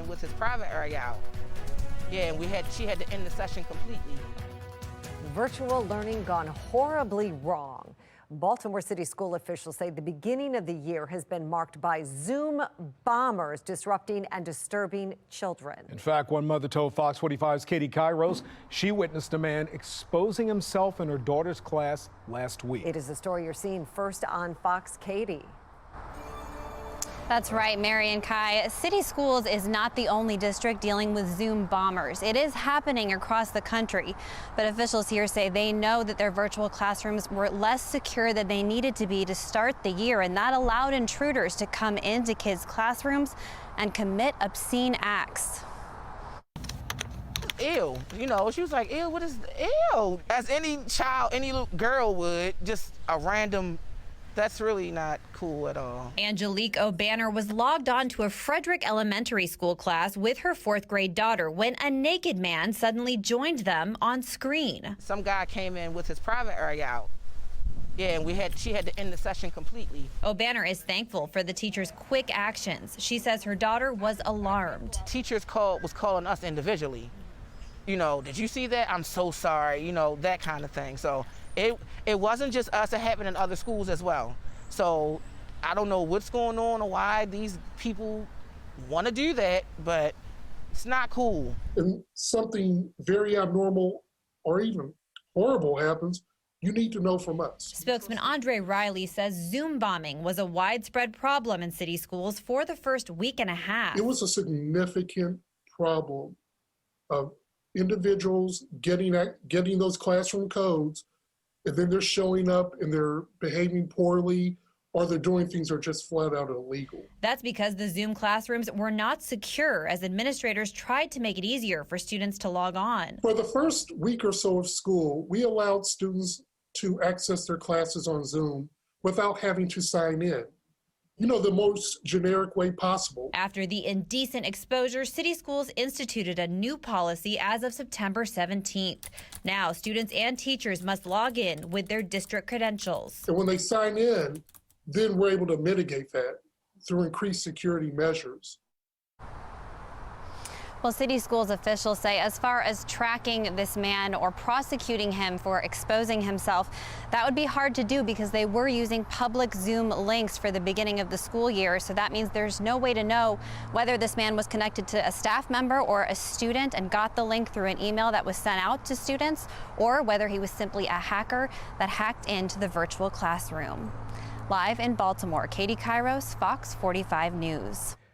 in with his private area out. Yeah, and she had to end the session completely. Virtual learning gone horribly wrong. Baltimore City school officials say the beginning of the year has been marked by Zoom bombers disrupting and disturbing children. In fact, one mother told Fox 45's Katie Kairos she witnessed a man exposing himself in her daughter's class last week. It is the story you're seeing first on Fox. Katie. That's right, Mary and Kai. City Schools is not the only district dealing with Zoom bombers. It is happening across the country, but officials here say they know that their virtual classrooms were less secure than they needed to be to start the year, and that allowed intruders to come into kids' classrooms and commit obscene acts. Ew, you know, she was like, ew, what is, ew, as any child, any little girl would, just a random. That's really not cool at all. Angelique O'Banner was logged on to a Frederick Elementary School class with her 4th grade daughter when a naked man suddenly joined them on screen. Some guy came in with his private area out. Yeah, and she had to end the session completely. O'Banner is thankful for the teacher's quick actions. She says her daughter was alarmed. Teachers was calling us individually. You know, did you see that? I'm so sorry, you know, that kind of thing. So it wasn't just us, it happened in other schools as well. So I don't know what's going on or why these people want to do that, but it's not cool. And something very abnormal or even horrible happens, you need to know from us. Spokesman Andre Riley says Zoom bombing was a widespread problem in city schools for the first week and a half. It was a significant problem of individuals getting those classroom codes, and then they're showing up and they're behaving poorly, or they're doing things that are just flat out illegal. That's because the Zoom classrooms were not secure, as administrators tried to make it easier for students to log on. For the first week or so of school, we allowed students to access their classes on Zoom without having to sign in. You know, the most generic way possible. After the indecent exposure, City Schools instituted a new policy as of September 17th. Now, students and teachers must log in with their district credentials. And when they sign in, then we're able to mitigate that through increased security measures. Well, City Schools officials say as far as tracking this man or prosecuting him for exposing himself, that would be hard to do because they were using public Zoom links for the beginning of the school year. So that means there's no way to know whether this man was connected to a staff member or a student and got the link through an email that was sent out to students, or whether he was simply a hacker that hacked into the virtual classroom. Live in Baltimore, Katie Kairos, Fox 45 News.